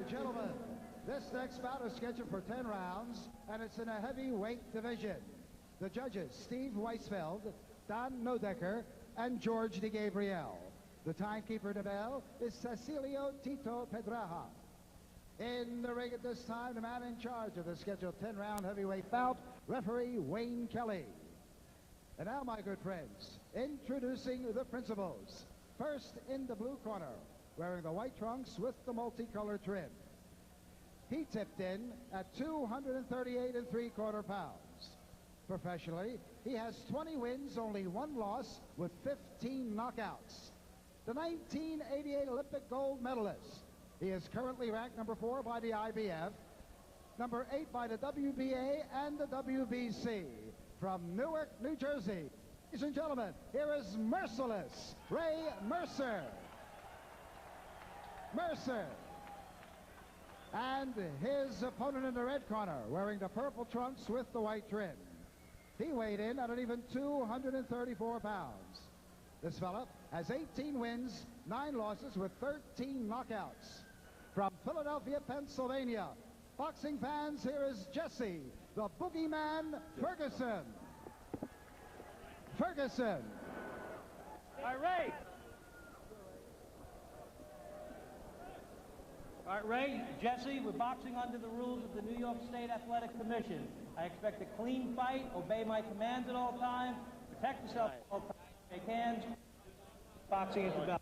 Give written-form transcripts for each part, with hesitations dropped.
Gentlemen, this next bout is scheduled for 10 rounds, and it's in a heavyweight division. The judges, Steve Weisfeld, Don Nodecker, and George DeGabriel. The timekeeper to bell is Cecilio Tito Pedraja. In the ring at this time, the man in charge of the scheduled 10-round heavyweight bout, referee Wayne Kelly. And now, my good friends, introducing the principals. First, in the blue corner, wearing the white trunks with the multicolored trim. He tipped in at 238 3/4 pounds. Professionally, he has 20 wins, only 1 loss, with 15 knockouts. The 1988 Olympic gold medalist. He is currently ranked number 4 by the IBF, number 8 by the WBA and the WBC. From Newark, New Jersey, ladies and gentlemen, here is Merciless Ray Mercer. Mercer. And his opponent in the red corner, wearing the purple trunks with the white trim. He weighed in at an even 234 pounds. This fella has 18 wins, 9 losses with 13 knockouts. From Philadelphia, Pennsylvania, boxing fans, here is Jesse, the Boogeyman Ferguson. Ferguson. All right, Ray. All right, Ray, Jesse, we're boxing under the rules of the New York State Athletic Commission. I expect a clean fight, obey my commands at all times, protect yourself at all times, shake hands. Boxing is about.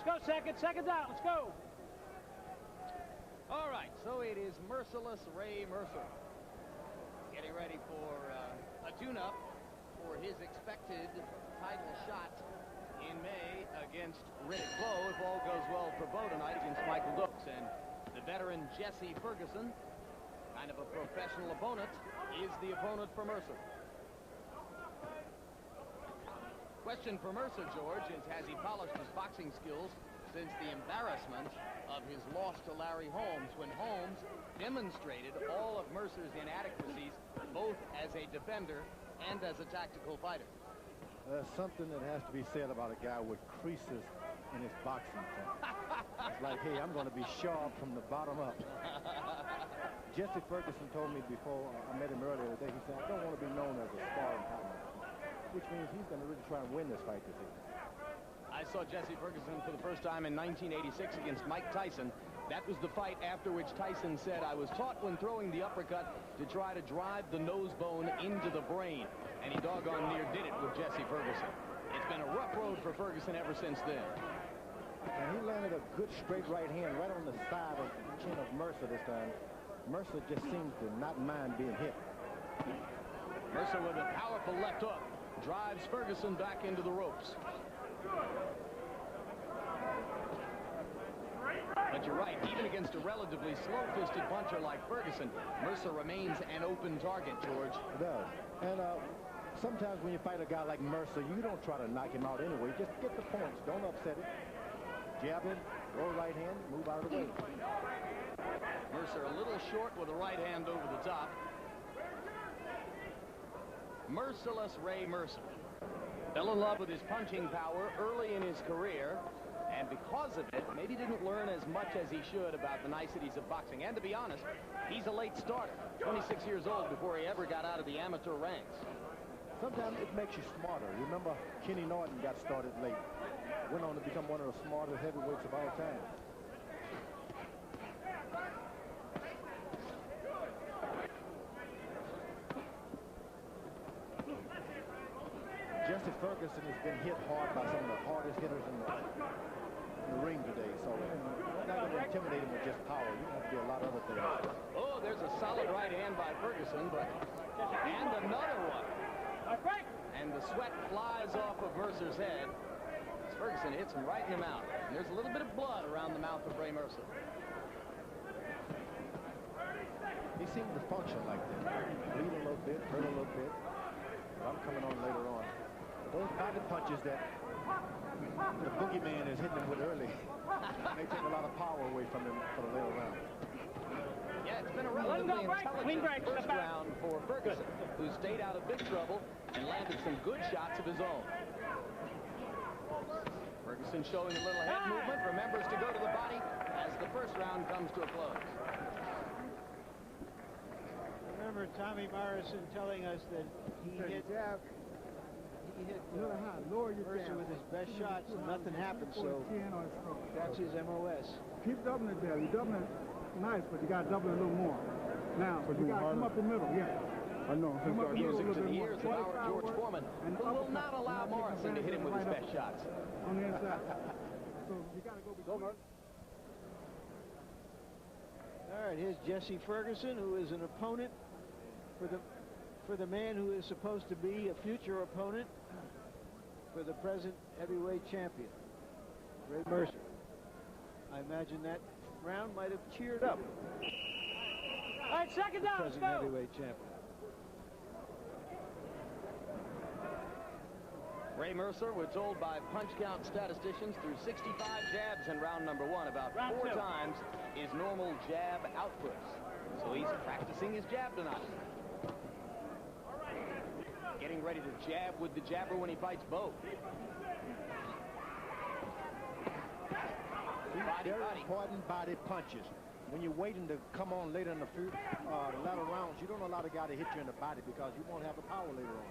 Let's go, seconds out, let's go. All right, so it is Merciless Ray Mercer getting ready for a tune-up for his expected title shot in May against Riddick Bowe, if all goes well for Bowe tonight against Michael Dokes. And the veteran Jesse Ferguson, kind of a professional opponent, is the opponent for Mercer. Question for Mercer, George, is has he polished his boxing skills since the embarrassment of his loss to Larry Holmes, when Holmes demonstrated all of Mercer's inadequacies, both as a defender and as a tactical fighter? There's something that has to be said about a guy with creases in his boxing thing. It's like, hey, I'm going to be sharp from the bottom up. Jesse Ferguson told me before I met him earlier today, he said, I don't want to be known as a sparring partner, which means he's going to really try and win this fight this evening. I saw Jesse Ferguson for the first time in 1986 against Mike Tyson. That was the fight after which Tyson said, I was taught when throwing the uppercut to try to drive the nose bone into the brain. And he doggone near did it with Jesse Ferguson. It's been a rough road for Ferguson ever since then. And he landed a good straight right hand right on the side of the chin of Mercer this time. Mercer just seems to not mind being hit. Mercer with a powerful left hook drives Ferguson back into the ropes. But you're right, even against a relatively slow-fisted puncher like Ferguson, Mercer remains an open target, George. It does. And sometimes when you fight a guy like Mercer, you don't try to knock him out anyway. Just get the points. Don't upset it. Jab him, throw right hand, move out of the way. Mercer a little short with a right hand over the top. Merciless Ray Mercer fell in love with his punching power early in his career, and because of it, maybe didn't learn as much as he should about the niceties of boxing. And to be honest, he's a late starter, 26 years old before he ever got out of the amateur ranks. Sometimes it makes you smarter. You remember Kenny Norton got started late, went on to become one of the smartest heavyweights of all time. Jesse Ferguson has been hit hard by some of the hardest hitters in the ring today, so you're not going to intimidate him with just power. You have to do a lot of other things. Oh, there's a solid right hand by Ferguson, and another one. And the sweat flies off of Mercer's head as Ferguson hits him right in the mouth. And there's a little bit of blood around the mouth of Ray Mercer. He seemed to function like that. Bleed a little bit, hurt a little bit. But I'm coming on later on. Those pocket punches that the boogeyman is hitting him with early may take a lot of power away from him for the later round. Yeah, it's been a relatively intelligent first round for Ferguson, who stayed out of big trouble and landed some good shots of his own. Ferguson showing a little head movement, remembers to go to the body as the first round comes to a close. Remember Tommy Morrison telling us that he hit Mercer with his best shots and nothing happened, so that's his MOS. Keep doubling it there. You doubling it nice, but you got to double it a little more. Now, but you got to come up the middle, yeah. I know. Music to the ears of our George Foreman, who will not allow Morrison to hit him with his best shots. On the inside. So you got to go between. All right, here's Jesse Ferguson, who is an opponent for the man who is supposed to be a future opponent for the present heavyweight champion, Ray Mercer. I imagine that round might have cheered up All right, second down, the let's present go. heavyweight champion. Ray Mercer, we're told by punch count statisticians, threw 65 jabs in round number one, about four times his normal jab outputs. So he's practicing his jab tonight. Getting ready to jab with the jabber when he fights both. Very important body punches. When you're waiting to come on later in the latter rounds, you don't allow the guy to hit you in the body because you won't have the power later on.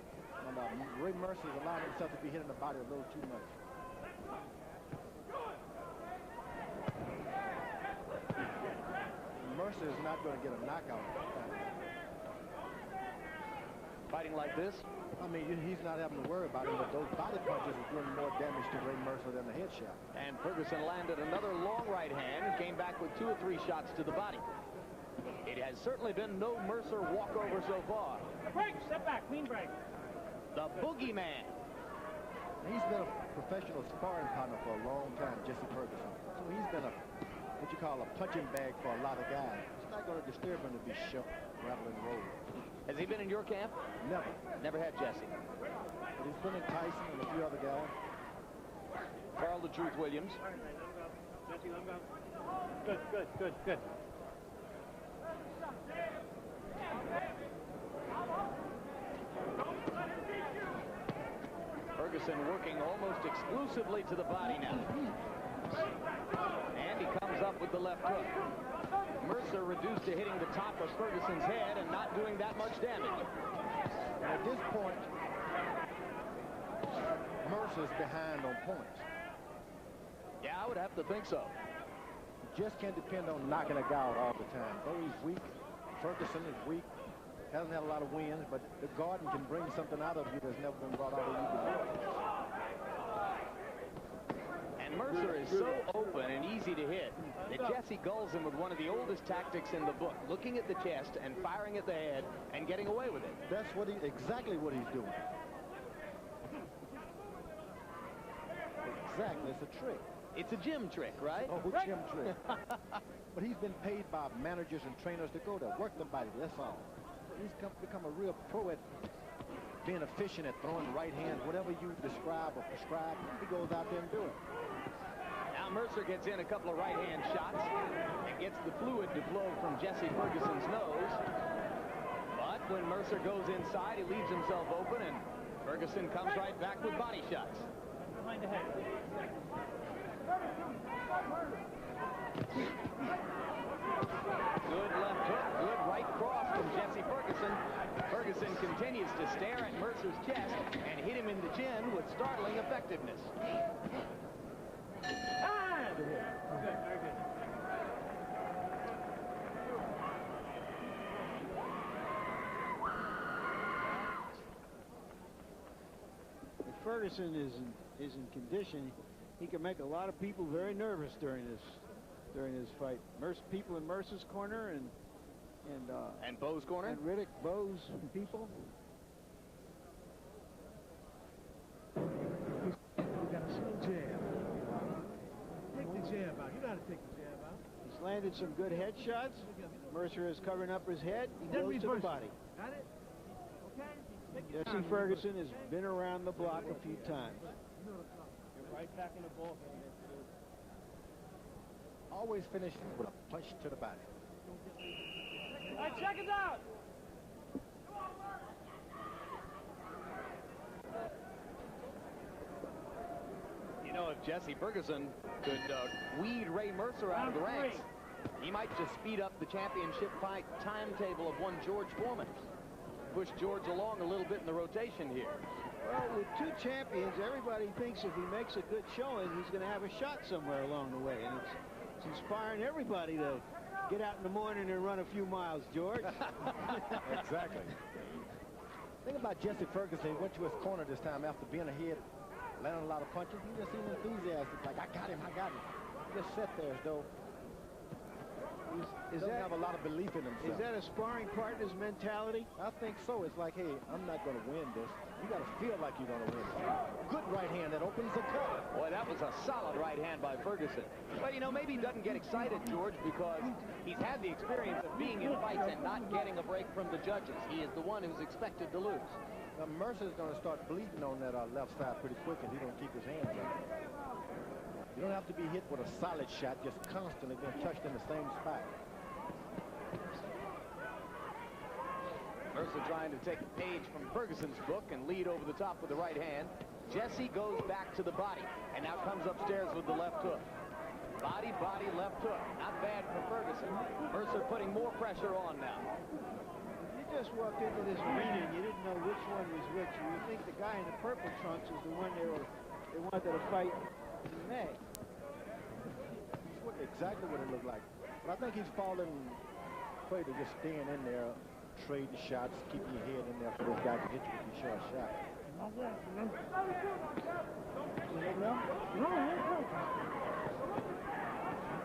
And Ray Mercer's allowing himself to be hit in the body a little too much. Mercer is not going to get a knockout. Fighting like this? I mean, he's not having to worry about it, but those body punches are doing more damage to Ray Mercer than the headshot. And Ferguson landed another long right hand and came back with 2 or 3 shots to the body. It has certainly been no Mercer walkover so far. Break, step back, clean break. The boogeyman. He's been a professional sparring partner for a long time, Jesse Ferguson. So he's been what you call a punching bag for a lot of guys. It's not going to disturb him to be shoved, rattle and roll. Has he been in your camp? Never. Never had Jesse. But he's been in Tyson and a few other guys. Carl the Truth Williams. Jesse, let him go. Good. Ferguson working almost exclusively to the body now. And he comes up with the left hook. Mercer reduced to hitting the top of Ferguson's head and not doing that much damage. And at this point, Mercer's behind on points. Yeah, I would have to think so. You just can't depend on knocking a guy out all the time. Though he's weak, Ferguson is weak, hasn't had a lot of wins, but the Garden can bring something out of you that's never been brought out of you before. And Mercer is so open and easy to hit that Jesse gulls him with one of the oldest tactics in the book, looking at the chest and firing at the head and getting away with it. That's exactly what he's doing. Exactly, it's a trick. It's a gym trick, right? Oh, a gym trick. But he's been paid by managers and trainers to go there, work the body, that's all. He's become a real pro at being efficient at throwing right hands, whatever you describe or prescribe, he goes out there and do it. Now Mercer gets in a couple of right-hand shots and gets the fluid to flow from Jesse Ferguson's nose. But when Mercer goes inside, he leaves himself open, and Ferguson comes right back with body shots. Behind the head. Good left hook, good right cross from Jesse Ferguson. Ferguson continues to stare at Mercer's chest and hit him in the chin with startling effectiveness. Good, very good. If Ferguson is in condition, he can make a lot of people very nervous during this fight. People in Mercer's corner and Bo's corner and Riddick, Bo's people. You got a slow jab. Take the jab out. You know how to take the jab out. He's landed some good headshots. Mercer is covering up his head. He goes to the body. Got it? Okay. Jesse Ferguson has been around the block a few times. You're right back in the ball game. Always finish with a punch to the body. Seconds out. You know, if Jesse Ferguson could weed Ray Mercer out of the ranks, he might just speed up the championship fight timetable of one George Foreman. Push George along a little bit in the rotation here. Well, with two champions, everybody thinks if he makes a good showing, he's going to have a shot somewhere along the way. And it's inspiring everybody to get out in the morning and run a few miles, George. Exactly. The thing about Jesse Ferguson, he went to his corner this time after being ahead, landing a lot of punches. He just seemed enthusiastic, like, I got him, I got him. He just sat there as though he doesn't have a lot of belief in himself. Is that a sparring partner's mentality? I think so. It's like, hey, I'm not going to win this. You got to feel like you're going to win. Good right hand that opens the cut. Boy, that was a solid right hand by Ferguson. But, you know, maybe he doesn't get excited, George, because he's had the experience of being in fights and not getting a break from the judges. He is the one who's expected to lose. Now, Mercer's going to start bleeding on that left side pretty quick if he don't keep his hands up. You don't have to be hit with a solid shot, just constantly being touched in the same spot. Mercer trying to take a page from Ferguson's book and lead over the top with the right hand. Jesse goes back to the body and now comes upstairs with the left hook. Body, body, left hook. Not bad for Ferguson. Mercer putting more pressure on now. You just walked into this arena and you didn't know which one was which. You think the guy in the purple trunks is the one they wanted to fight in May. That's exactly what it looked like. But I think he's fallen prey to just staying in there, trading shots, keeping your head in there for this guy to hit you with your short shot.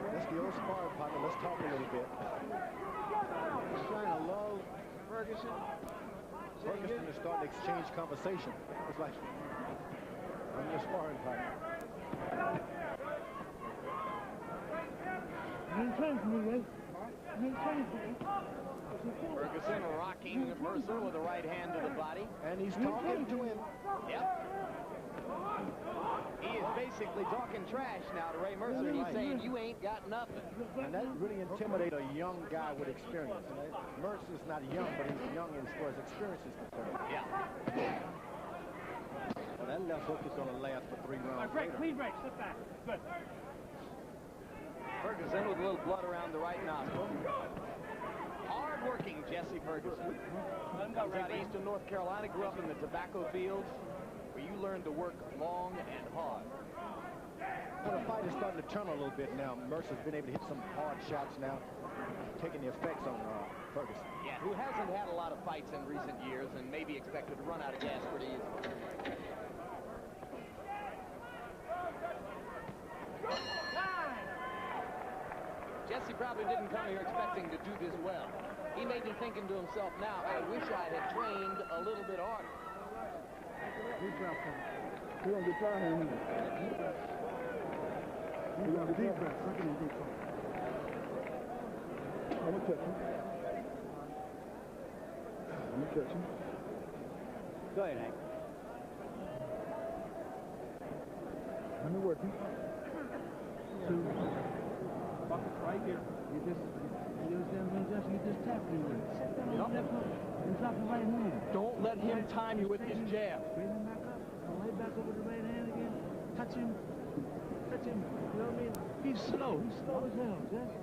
That's the old sparring partner. Let's talk a little bit. He's trying to lull Ferguson. Ferguson is starting to exchange conversation. It's like, I'm your sparring partner. Ferguson rocking Mercer with a right hand to the body. And he's talking to him. Yep. He is basically talking trash now to Ray Mercer. He's saying, you ain't got nothing. And that really intimidates a young guy with experience. And Mercer's not young, but he's young as far as experience is concerned. Yeah. Well, that left hook is going to last for 3 rounds later. Clean break, sit back. Good. Ferguson with a little blood around the right nostril. Hard-working Jesse Ferguson. Comes out east of North Carolina, grew up in the tobacco fields, where you learn to work long and hard. Well, the fight is starting to turn a little bit now. Mercer's been able to hit some hard shots now, taking the effects on Ferguson. Yeah, who hasn't had a lot of fights in recent years and may be expected to run out of gas pretty easily. Jesse probably didn't come here expecting to do this well. He may be thinking to himself now, I wish I had trained a little bit harder. Deep breath. We're going to get tired here in a minute. Deep breath. We're going to deep breath. Suck it in deep breath. I'm going to touch him. I'm going to touch him. Go ahead, Hank. Let me work him. 2. Right here. You just tap me with it. Set down left hook and drop the right hand. Don't let him time you with his jab. Bring him back up. Go right back over the right hand again. Touch him. Touch him. You know what I mean? He's slow. He's slow as hell, Jess.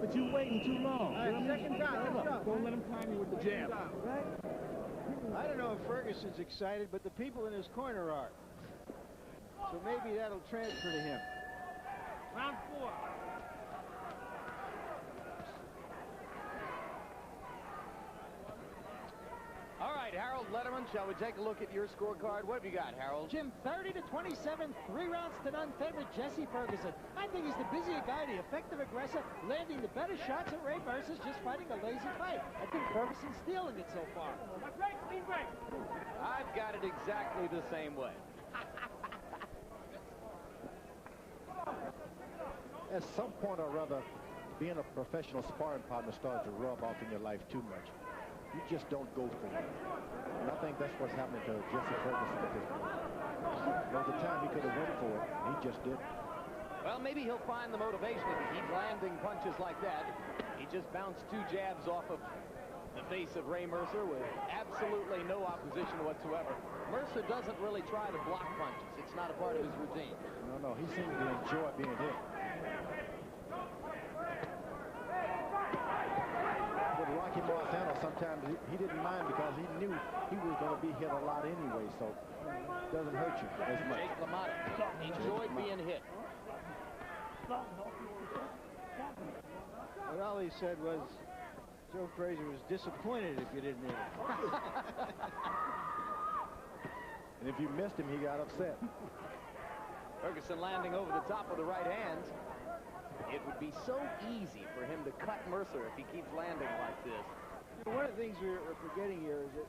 But you're waiting too long. All right, second time. Let's go. Don't let him time you with the jab. Right? I don't know if Ferguson's excited, but the people in his corner are. So maybe that'll transfer to him. Round 4. All right, Harold Letterman, shall we take a look at your scorecard? What have you got, Harold? Jim, 30-27, 3 rounds to none, favored Jesse Ferguson. I think he's the busier guy, the effective aggressor, landing the better shots, and Ray Mercer's just fighting a lazy fight. I think Ferguson's stealing it so far. Clean break. I've got it exactly the same way. At some point or other, being a professional sparring partner starts to rub off in your life too much. You just don't go for it. And I think that's what's happening to Jesse Ferguson at this point. There was a time he could have went for it, and he just didn't. Well, maybe he'll find the motivation if he keeps landing punches like that. He just bounced 2 jabs off of the face of Ray Mercer with absolutely no opposition whatsoever. Mercer doesn't really try to block punches. It's not a part of his routine. No, he seems to enjoy being hit. With Rocky Marciano, sometimes he didn't mind because he knew he was going to be hit a lot anyway, so it doesn't hurt you as much. Jake LaMotta enjoyed being hit. What all he said was, Joe Frazier was disappointed if you didn't hit him. And if you missed him, he got upset. Ferguson landing over the top of the right hand. It would be so easy for him to cut Mercer if he keeps landing like this. One of the things we're forgetting here is that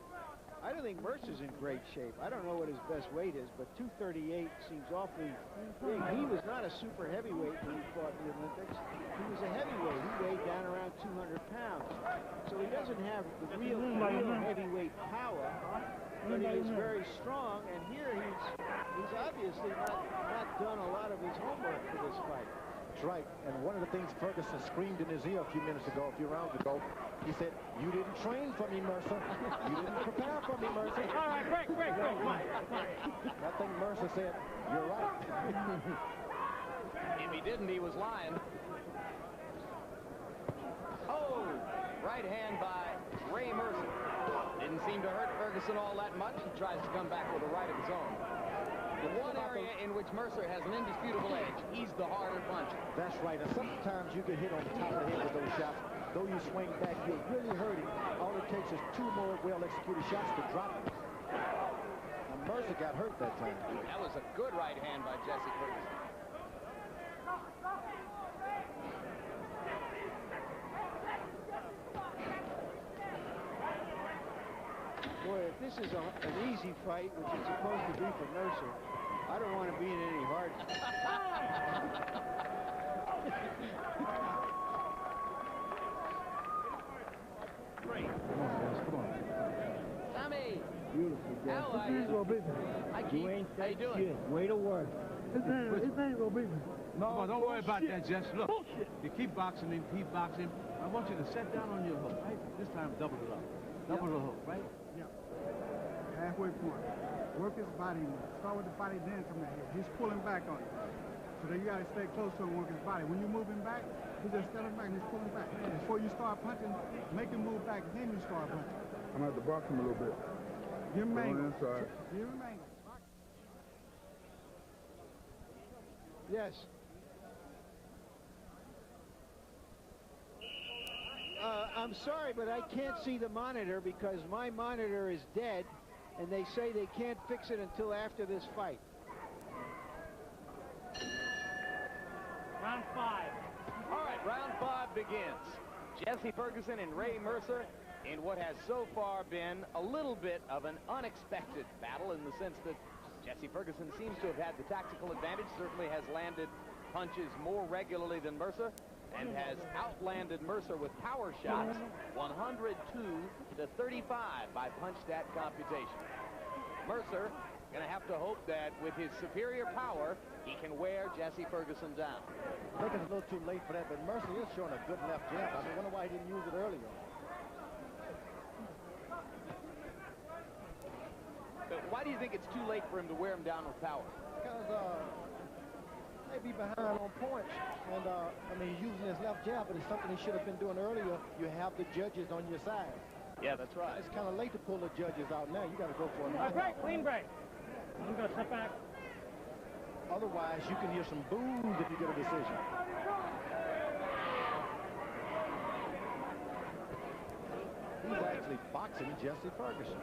I don't think Mercer's in great shape. I don't know what his best weight is, but 238 seems awfully big. He was not a super heavyweight when he fought in the Olympics. He was a heavyweight. He weighed down around 200 pounds. So he doesn't have the real heavyweight power, but he is very strong. And here he's obviously not done a lot of his homework for this fight. That's right. And one of the things Ferguson screamed in his ear a few rounds ago, he said, "You didn't train for me, Mercer. You didn't prepare for me, Mercer." All right, break. I think Mercer said, "You're right." If he didn't, he was lying. Oh, right hand by Ray Mercer. Didn't seem to hurt Ferguson all that much. He tries to come back with a right of his own. The one area in which Mercer has an indisputable edge, he's the harder puncher. That's right. And sometimes you get hit on the top of the head with those shots. Though you swing back, you're really hurting. All it takes is 2 more well-executed shots to drop him. And Mercer got hurt that time. That was a good right hand by Jesse Ferguson. Boy, if this is an easy fight, which it's supposed to be for Mercer, I don't want to be in any hard. Great. Come on. Tommy, Beautiful, Jess. how are you? Hi, Keith. How you doing? Way to work. His ain't no business. No, don't worry about that, Jess. Look, you keep boxing him, I want you to set down on your hook, right? This time, double it up. Double the hook, right? Yeah. Halfway point. Work his body more. Start with the body, then from the head. He's pulling back on you. So then you got to stay close to him, work his body. When you move him back, he's just standing back and he's pulling back. Before you start punching, make him move back, then you start punching. I'm going to have to box him a little bit. Give him angle. Inside. Give him angle. Yes. I'm sorry, but I can't see the monitor because my monitor is dead, and they say they can't fix it until after this fight. Round 5. All right, round 5 begins. Jesse Ferguson and Ray Mercer in what has so far been a little bit of an unexpected battle in the sense that Jesse Ferguson seems to have had the tactical advantage, certainly has landed punches more regularly than Mercer, and has outlanded Mercer with power shots, 102 to 35 by punch stat computation. Mercer going to have to hope that with his superior power, he can wear Jesse Ferguson down. I think it's a little too late for that, but Mercer is showing a good left jab. I wonder why he didn't use it earlier. But why do you think it's too late for him to wear him down with power? Because may be behind on points, and I mean, he's using his left jab, but it's something he should have been doing earlier. You have the judges on your side. Yeah, that's right. It's kind of late to pull the judges out now. You got to go for a knockout. Break, clean break. I'm going to step back. Otherwise, you can hear some boos if you get a decision. He's actually boxing Jesse Ferguson.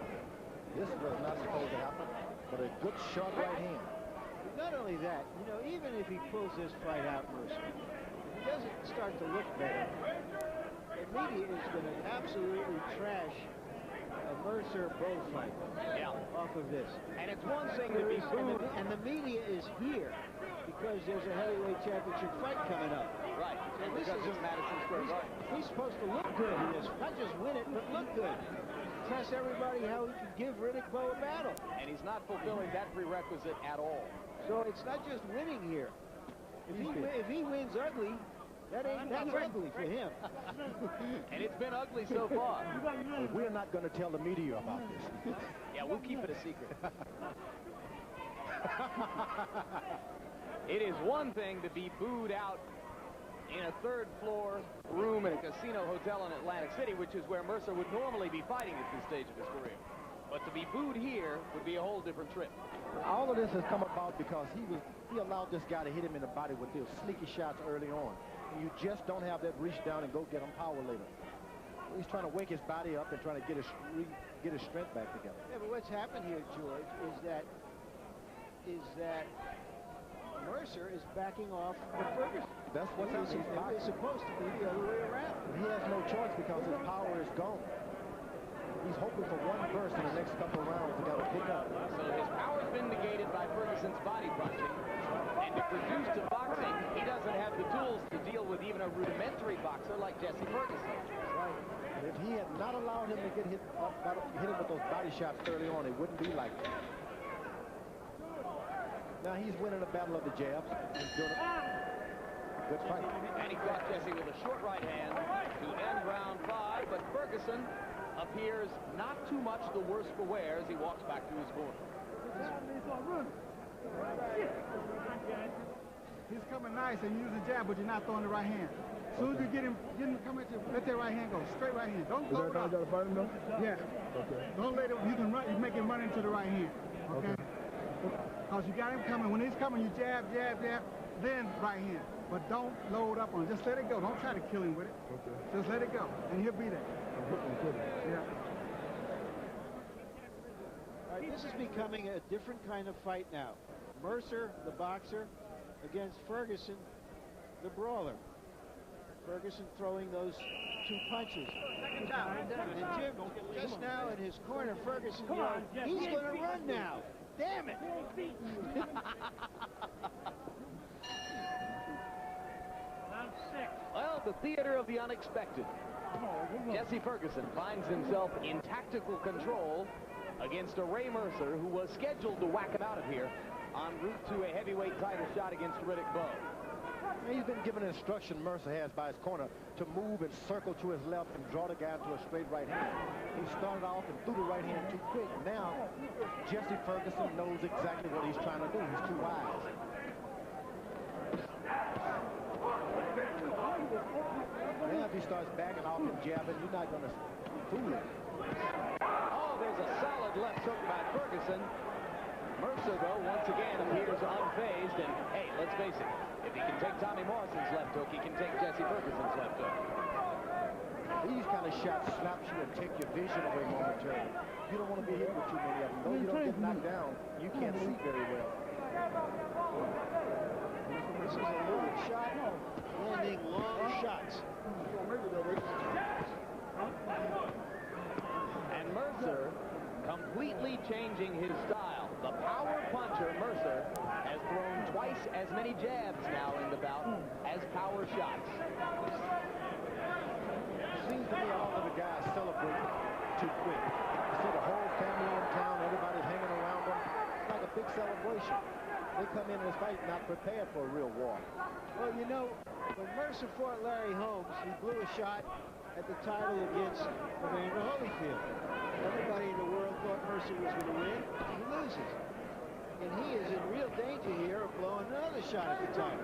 This was not supposed to happen, but a good sharp right hand. Not only that, you know, even if he pulls this fight out, Mercer, if he doesn't start to look better, the media is going to absolutely trash a Mercer bull fight off of this. And it's one thing to be booed. And the media is here because there's a heavyweight championship fight coming up. Right. And Because it's Madison Square Garden. He's supposed to look good in this. Not just win it, but look good. Test everybody how he can give Riddick Bowe a battle. And he's not fulfilling that prerequisite at all. So it's not just winning here. If he wins ugly, That's ugly for him. And it's been ugly so far. We're not going to tell the media about this. Yeah, we'll keep it a secret. It is one thing to be booed out in a third-floor room in a casino hotel in Atlantic City, which is where Mercer would normally be fighting at this stage of his career. But to be booed here would be a whole different trip. All of this has come about because he allowed this guy to hit him in the body with those sneaky shots early on. And you just don't have that reach down and go get him power later. He's trying to wake his body up and trying to get his strength back together. Yeah, but what's happened here, George, is that Mercer is backing off the Ferguson. That's what's happening. It's supposed to be the other way around. He has no choice because his power is gone. He's hoping for one burst in the next couple of rounds to get a pick up. So his power's been negated by Ferguson's body punching. And to reduce to boxing, he doesn't have the tools to deal with even a rudimentary boxer like Jesse Ferguson. Right. And if he had not allowed him to get hit him with those body shots early on, it wouldn't be like that. Now he's winning the battle of the jabs. He's doing a good fight. And he caught Jesse with a short right hand to end round 5, but Ferguson appears not too much the worse for wear as he walks back to his corner. He's coming nice and using jab, but you're not throwing the right hand. As soon as you get him come at you, let that right hand go. Straight right hand. Don't go up. Yeah. Okay. Don't let him, you can run, you make him run into the right hand. Okay? Because you got him coming. When he's coming, you jab, jab, jab, then right hand. But don't load up on it. Just let it go. Don't try to kill him with it. Okay. Just let it go, and he'll be there. Yeah. All right, this is becoming a different kind of fight now. Mercer, the boxer, against Ferguson, the brawler. Ferguson throwing those 2 punches. And Jim, just now in his corner, Ferguson yelled, he's going to run now. Damn it! Well, the theater of the unexpected. Jesse Ferguson finds himself in tactical control against a Ray Mercer who was scheduled to whack him out of here en route to a heavyweight title shot against Riddick Bowe. He's been given instruction, Mercer has, by his corner, to move and circle to his left and draw the guy to a straight right hand. He started off and threw the right hand too quick. Now, Jesse Ferguson knows exactly what he's trying to do. He's too wise. Now, if he starts backing off and jabbing, you're not going to fool him. Oh, there's a solid left hook by Ferguson. Mercer, though, once again appears unfazed. And, hey, let's face it, if he can take Tommy Morrison's left hook, he can take Jesse Ferguson's left hook. These kind of shots slap you and take your vision away momentarily. You don't want to be hit with too many of them. Though you don't get knocked down, you can't see very well. This is a little shot, landing long shots. And Mercer completely changing his style. The power puncher, Mercer, has thrown twice as many jabs now in the bout as power shots. It seems to me all of the guys celebrate too quick. You see the whole family in town, everybody's hanging around them. It's like a big celebration. They come in this fight not prepared for a real war. Well, you know, when Mercer fought Larry Holmes, he blew a shot at the title against Evander Holyfield. Everybody in the world thought Mercer was going to win. He loses. And he is in real danger here of blowing another shot at the title.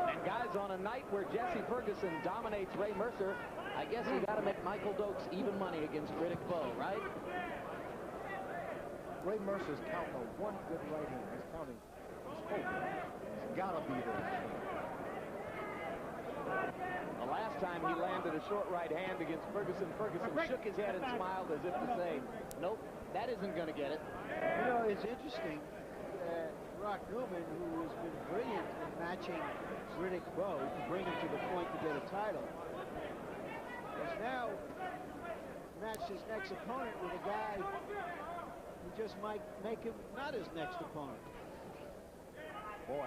And guys, on a night where Jesse Ferguson dominates Ray Mercer, I guess you got to make Michael Dokes even money against Riddick Bowe, right? Ray Mercer's counting on one good right hand. He's counting. He's hoping. He's got to be there. The last time he landed a short right hand against Ferguson, Ferguson shook his head and smiled as if to say, nope, that isn't going to get it. You know, it's interesting that Rock Newman, who has been brilliant in matching Riddick Bowe to bring him to the point to get a title, has now matched his next opponent with a guy who just might make him not his next opponent. Boy.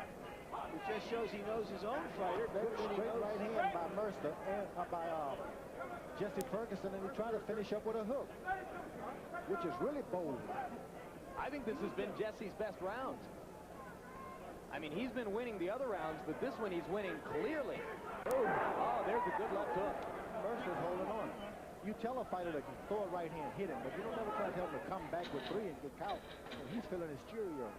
It just shows he knows his own fighter better than he knows. Right hand by Mercer and by Jesse Ferguson, and he tried to finish up with a hook, which is really bold. I think this has been Jesse's best round. I mean, he's been winning the other rounds, but this one he's winning clearly. Oh, there's a good left hook. Mercer's holding on. You tell a fighter to throw a right hand, hit him, but you don't ever try to tell him to come back with 3 and get caught. And he's feeling his cheerio.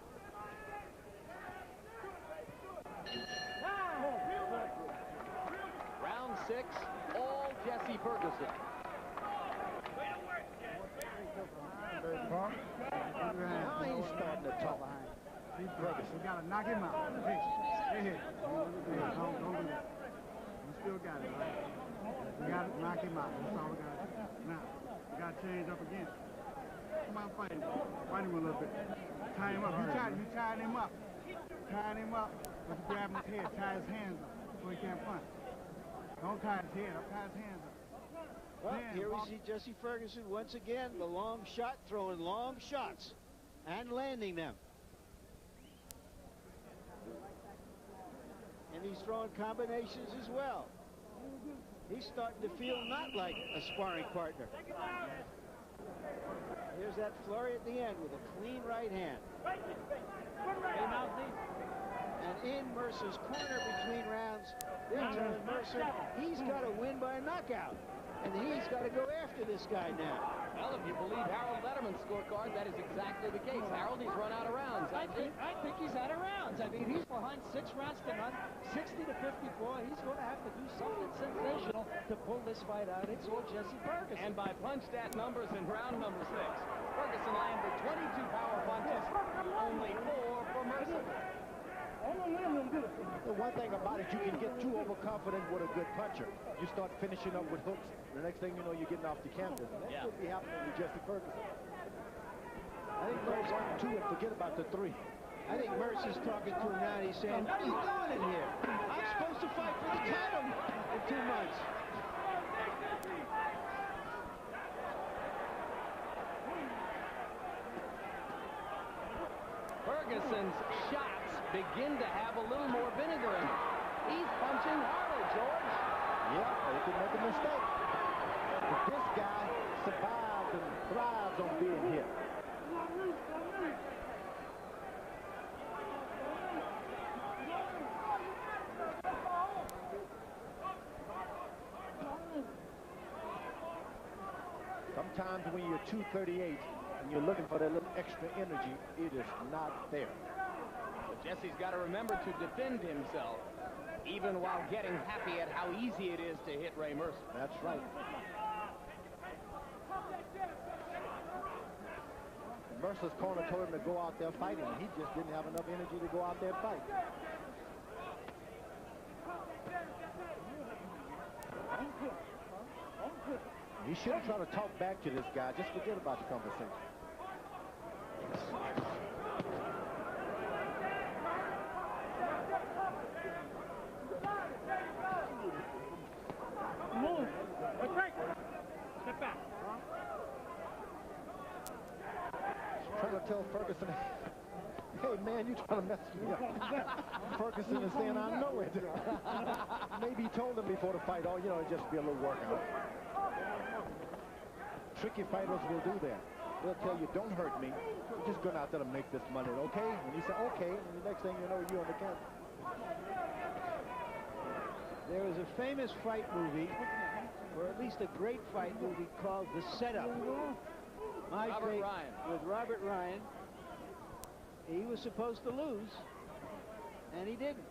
Round 6, all Jesse Ferguson. Now he's starting to talk. Ferguson. You gotta knock him out. Hey, don't do that. You still got it, right? You gotta knock him out. That's all we gotta do. Now, you gotta change up again. Come on, fight him. Fight him a little bit. Tie him up. You tied him up. Tied him up. But you grab his head. Tie his hands up so he can't punch. Don't tie his head up. Tie his hands up. Well, here we see Jesse Ferguson once again, the long shot, throwing long shots and landing them. And he's throwing combinations as well. He's starting to feel not like a sparring partner. Here's that flurry at the end with a clean right hand. And in Mercer's corner between rounds, they're telling Mercer he's got to win by a knockout. And he's got to go after this guy now. Well, if you believe Harold Letterman's scorecard, that is exactly the case. Harold, he's run out of rounds. I think he's out of rounds. I mean, he's behind 6 rounds to none, 60 to 54. He's going to have to do something sensational to pull this fight out. It's all Jesse Ferguson. And by punch stat numbers in round number 6, Ferguson landed 22 power punches, only 4 for Mercer. The one thing about it, you can get too overconfident with a good puncher. You start finishing up with hooks. The next thing you know, you're getting off the canvas. And that could be happening with Jesse Ferguson. I think Mercer's 1 and 2 and forget about the 3. I think Mercer's talking to him now and he's saying, what are you doing in here? I'm supposed to fight for the title in 2 months. Ferguson's shots begin to have a little more vinegar in them. He's punching harder, George. Yeah, they could make a mistake. But this guy survives and thrives on being hit. Sometimes when you're 238 and you're looking for that little extra energy, it is not there. But Jesse's got to remember to defend himself, even while getting happy at how easy it is to hit Ray Mercer. That's right. Mercer's corner told him to go out there fighting, and he just didn't have enough energy to go out there and fight. He shouldn't try to talk back to this guy. Just forget about the conversation. Move. Step back. Trying to tell Ferguson, hey man, you trying to mess me up. Ferguson is saying, I know it. Maybe he told him before the fight, oh, you know, it'd just be a little workout. Tricky fighters will do that. They'll tell you, don't hurt me. I'm just going out there to make this money, okay? And you say, okay, and the next thing you know, you're on the camera. There was a famous fight movie, or at least a great fight movie called The Setup. Robert Ryan. With Robert Ryan. He was supposed to lose, and he didn't.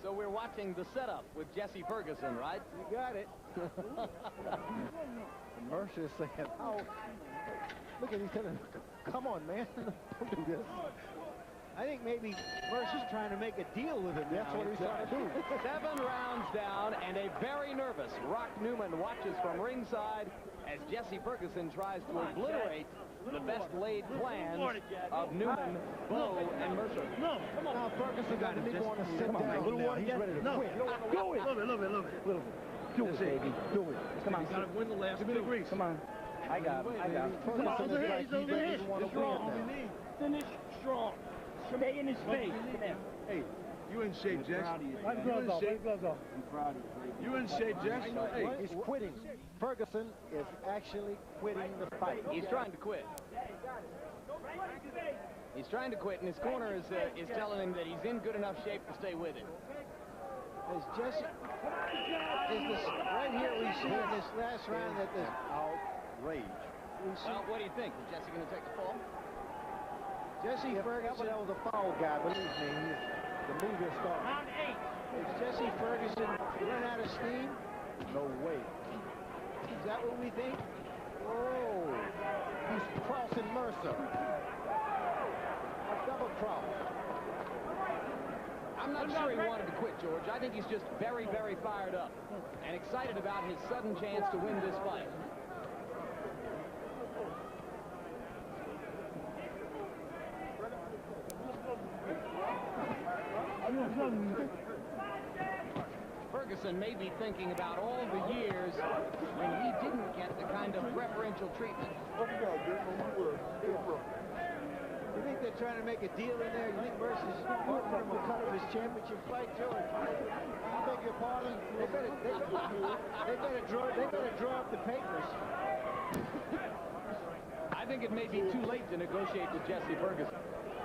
So we're watching The Setup with Jesse Ferguson, right? You got it. And Mercer is saying, oh, look at him telling, come on, man, don't do this. I think maybe Mercer's trying to make a deal with him. That's what he's trying to do. 7 rounds down, and a very nervous Rock Newman watches from ringside as Jesse Ferguson tries to obliterate the best laid plans of Newman, Bowe, and Mercer. No, come on. Now Ferguson got to want to sit down. A little water. He's ready to quit. Go it. Little bit. Do it, baby. Do it. Come on. You got to win the last 2. Come on. I got him. Ferguson is like he doesn't want to win now. Finish strong. Stay in his face. Hey, you in shape, Jess? I'm proud of you. You in shape, Jess? Hey, He's quitting. Ferguson is actually quitting the fight. He's trying to quit. He's trying to quit, and his corner is telling him that he's in good enough shape to stay with it. As Jesse, right here we see in this last round that this outrage. Well, what do you think? Is Jesse going to take the fall? Jesse Ferguson. That was a foul guy, believe me. The movie star. Round 8. Is Jesse Ferguson run out of steam? No way. Is that what we think? Oh, he's crossing Mercer. A double cross. I'm not sure he wanted to quit, George. I think he's just very, very fired up and excited about his sudden chance to win this fight. Ferguson may be thinking about all the years when he didn't get the kind of preferential treatment. You think they're trying to make a deal in there? You think Mercer's offering him a cut of his championship fight, George? I beg your pardon. They better draw up the papers. I think it may be too late to negotiate with Jesse Ferguson.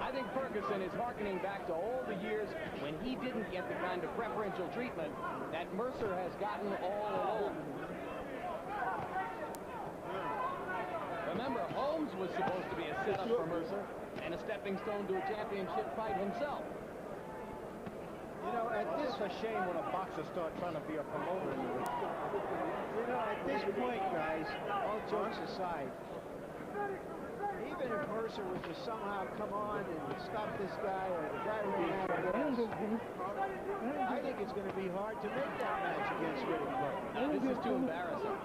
I think Ferguson is hearkening back to all the years when he didn't get the kind of preferential treatment that Mercer has gotten all along. Remember, Holmes was supposed to be a sit-up for Mercer and a stepping stone to a championship fight himself. You know, it's a shame when a boxer starts trying to be a promoter in the ring. You know, at this point, guys, all jokes aside, even if Mercer was to somehow come on and stop this guy, or the guy ran out of gas, I think it's going to be hard to make that match against Riddick. Now, this is too embarrassing.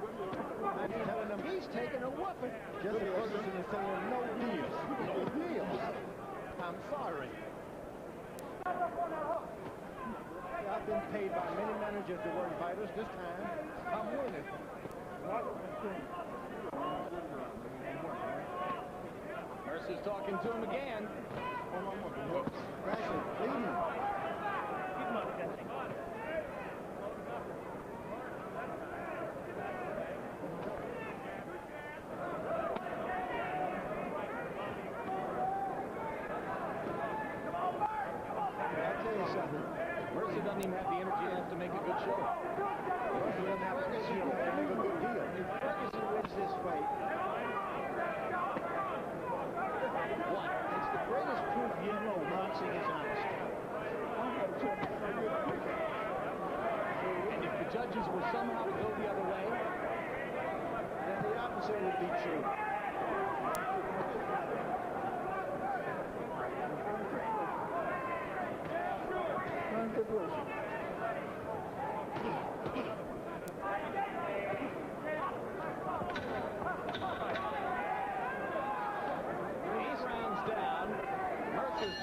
I'm telling them he's taking a whooping. Jesse Ferguson is saying no deals. No deals. I'm sorry. I've been paid by many managers to work fighters. This time, I'm winning. Mercer's talking to him again. Grayson, leading. Mercer doesn't even have the energy left to make a good show. Mercer doesn't have energy to make a good deal. If Ferguson wins this fight, What? it's the greatest proof you know boxing is honest. And if the judges were somehow to go the other way, Then the opposite would be true.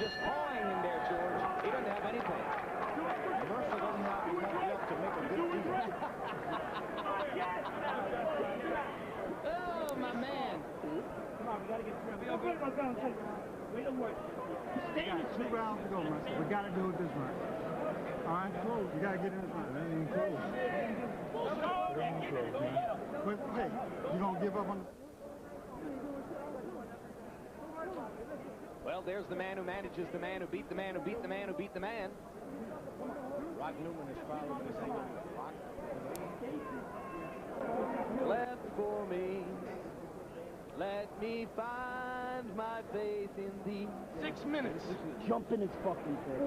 just pawing in there, George. He doesn't have anything. Mercer doesn't have enough left to make a good deal. Oh, my man. Come on, we gotta get through. Wait a word. We got 2 rounds to go, Mercer. We gotta do it this round. All right? You gotta get in the fight. That ain't close. That ain't close, man. But, hey, you gonna give up on... Well, there's the man who manages the man who beat the man who beat the man who beat the man. Rock Newman is following this angle. Left for me. Let me find my faith in thee. 6 minutes. Jump in his fucking face.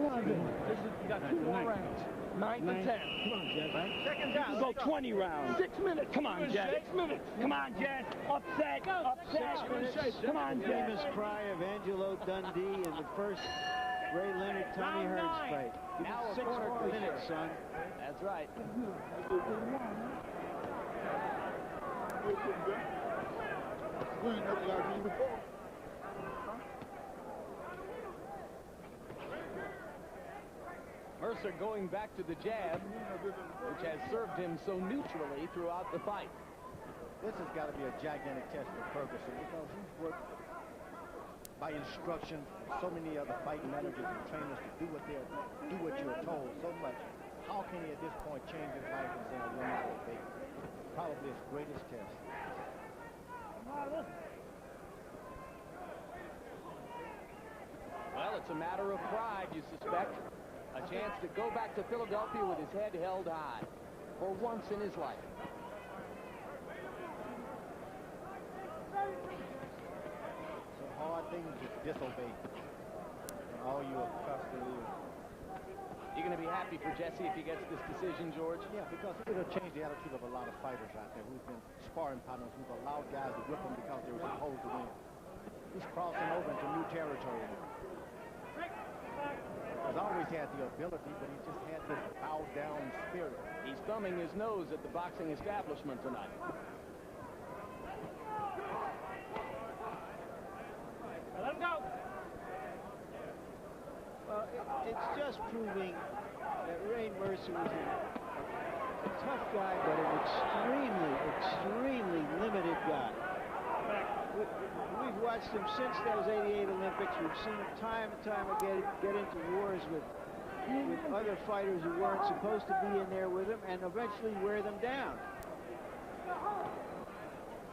You got 2 more rounds. 9 to 10. Come on, Jess. Second down. Go 20 rounds. 6 minutes. Come on, Jess. 6 minutes. Come on, Jess. Upset. Upset. Come on, Jess. Famous cry of Angelo Dundee in the first Ray Leonard Tommy Hearns fight. Give Now me a 6 corner more clear. minutes, son. That's right. Mercer going back to the jab, which has served him so neutrally throughout the fight. This has got to be a gigantic test for Ferguson because he's worked by instruction so many other fighting managers and trainers to do what you're told so much. How can he at this point change his life and say, I will not obey? Probably his greatest test. it's a matter of pride, you suspect. A chance to go back to Philadelphia with his head held high for once in his life. It's a hard thing to disobey. All you accustomed to. You're going to be happy for Jesse if he gets this decision, George? Yeah, because it'll change the attitude of a lot of fighters out there who've been sparring partners, who've allowed guys to whip them because they were supposed to win. He's crossing over into new territory. He's always had the ability, but he just had this bow-down spirit. He's thumbing his nose at the boxing establishment tonight. Let him go. Well, it's just proving that Ray Mercer is a tough guy, but an extremely limited guy. We've watched him since those '88 Olympics. We've seen him time and time again get into wars with other fighters who weren't supposed to be in there with him and eventually wear them down.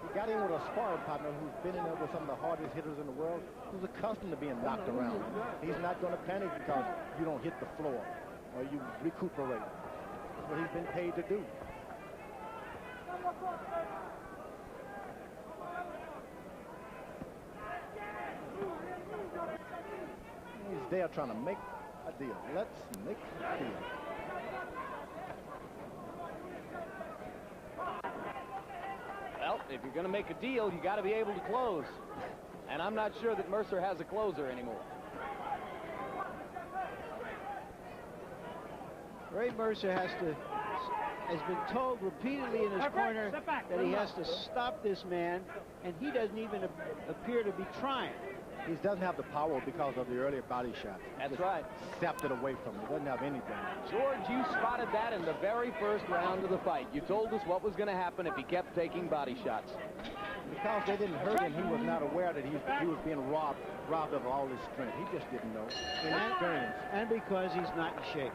He got in with a sparring partner who's been in there with some of the hardest hitters in the world, who's accustomed to being knocked around. He's not going to panic because you don't hit the floor or you recuperate. That's what he's been paid to do. He's there trying to make a deal. Let's make a deal. Well, if you're going to make a deal, you got to be able to close. And I'm not sure that Mercer has a closer anymore. Ray Mercer has been told repeatedly in his corner that he has to stop this man, and he doesn't even appear to be trying. He doesn't have the power because of the earlier body shots. That's right. Zapped it away from him. He doesn't have anything. George, you spotted that in the very first round of the fight. You told us what was going to happen if he kept taking body shots. Because they didn't hurt him, he was not aware that he was being robbed of all his strength. He just didn't know. Inexperience. And because he's not in shape.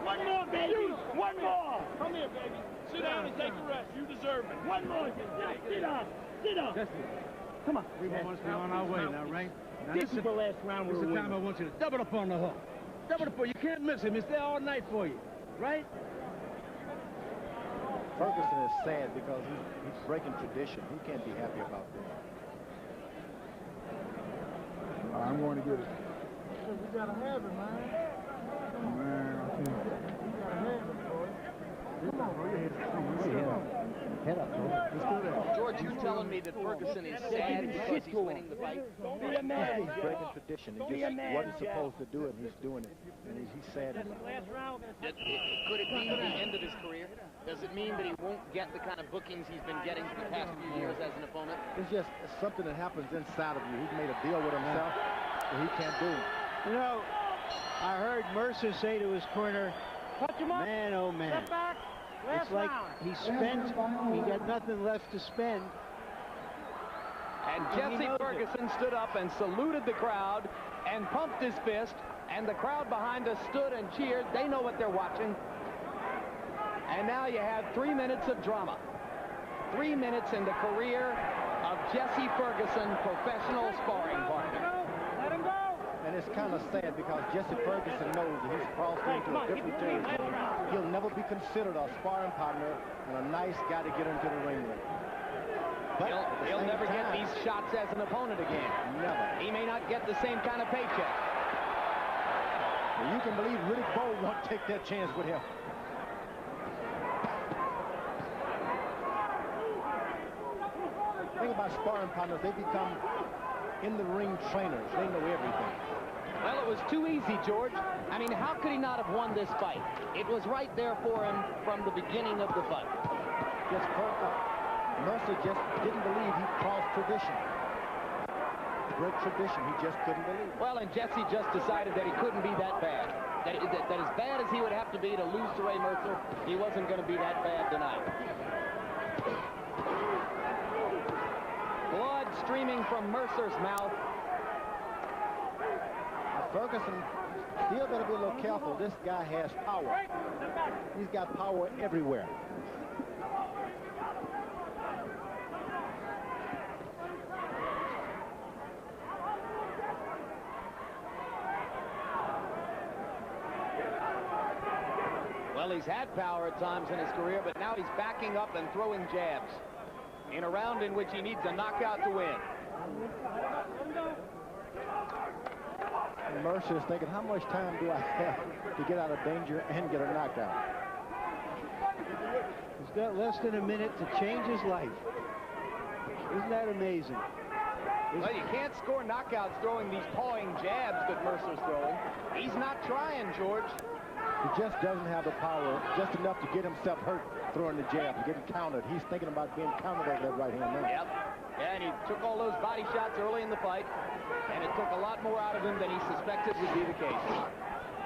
One more, baby. One more. Come here, baby. Sit down and take a rest. You deserve it. One more. Sit down. Sit down. Come on. We must be on our way now, right? Now, This is the last round we're This is the time I winning. want you to double up on the hook. Double up on you can't miss him. He's there all night for you, right? Ferguson is sad because he's breaking tradition. He can't be happy about this. I'm going to get it. We gotta have it, man. Man, I think. We gotta have it, boy. Come on, bro. Head up, bro. Let's do that. George, you're telling me that Ferguson is sad because he's winning the fight? Don't be a man. He's breaking tradition. He just wasn't supposed to do it, and he's doing it. And he's sad about it. Last round. Could it be the end of his career? Does it mean that he won't get the kind of bookings he's been getting for the past few years as an opponent? It's just something that happens inside of you. He's made a deal with himself that he can't do. You know, I heard Mercer say to his corner, Touch him up. man, oh man. Step back. Last It's like round. he spent, he got nothing left to spend. And He Jesse knows it. Ferguson stood up and saluted the crowd and pumped his fist, and the crowd behind us stood and cheered. They know what they're watching. And now you have 3 minutes of drama. 3 minutes in the career of Jesse Ferguson, professional sparring partner. Let him go. And it's kind of sad because Jesse Ferguson knows that he's crossed into a different territory. He'll never be considered a sparring partner and a nice guy to get into the ring with. But at the He'll same never get time, these shots as an opponent again. Never. He may not get the same kind of paycheck. And you can believe Riddick Bowe won't take that chance with him. The thing about sparring partners, they become in-the-ring trainers. They know everything. Well, it was too easy, George. I mean, how could he not have won this fight? It was right there for him from the beginning of the fight. Just Mercer just didn't believe he crossed tradition. Break tradition, he just couldn't believe it. Well, and Jesse just decided that he couldn't be that bad. That as bad as he would have to be to lose to Ray Mercer, he wasn't going to be that bad tonight. Blood streaming from Mercer's mouth. Ferguson still better be a little careful. This guy has power. He's got power everywhere. Well, he's had power at times in his career, but now he's backing up and throwing jabs in a round in which he needs a knockout to win. And Mercer is thinking, how much time do I have to get out of danger and get a knockout? He's got less than a minute to change his life. Isn't that amazing? Well, you can't score knockouts throwing these pawing jabs that Mercer's throwing. He's not trying, George. He just doesn't have the power, just enough to get himself hurt throwing the jab, to get him countered. He's thinking about being countered over that right hand now. Yep. Yeah, and he took all those body shots early in the fight, and it took a lot more out of him than he suspected would be the case.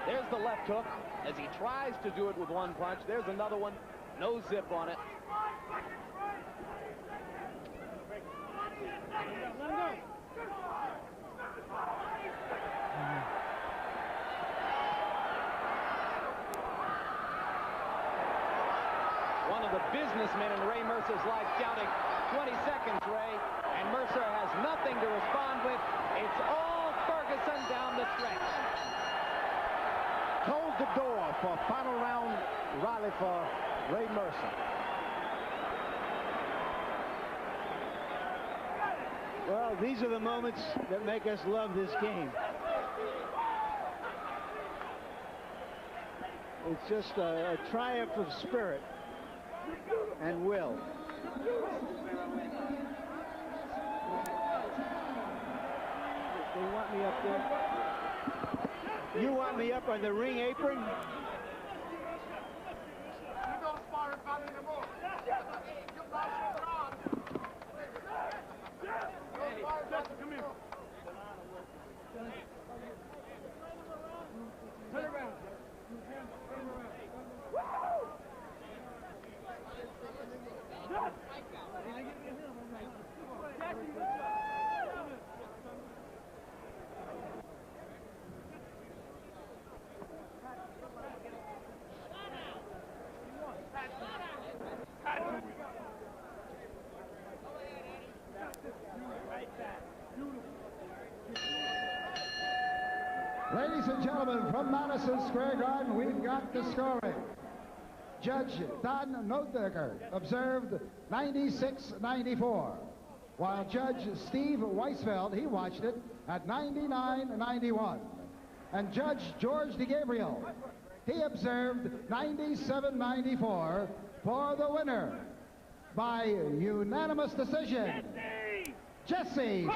There's the left hook as he tries to do it with one punch. There's another one. No zip on it. One of the businessmen in Ray Mercer's life shouting 20 seconds, Ray, and Mercer has nothing to respond with. It's all Ferguson down the stretch. Close the door for final round rally for Ray Mercer. Well, these are the moments that make us love this game. It's just a triumph of spirit and will. They want me up there. You want me up on the ring apron? Come here. Turn around. Ladies and gentlemen, from Madison Square Garden, we've got the scoring. Judge Don Nodecker observed 96-94, while Judge Steve Weisfeld, he watched it at 99-91. And Judge George DeGabriel, he observed 97-94 for the winner by unanimous decision, Jesse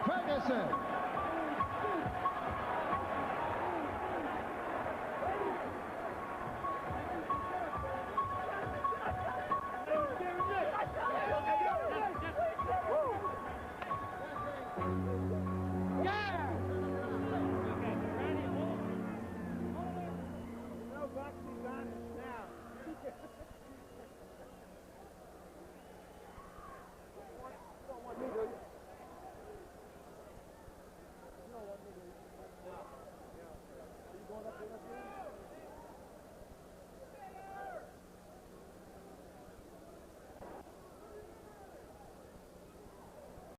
Ferguson.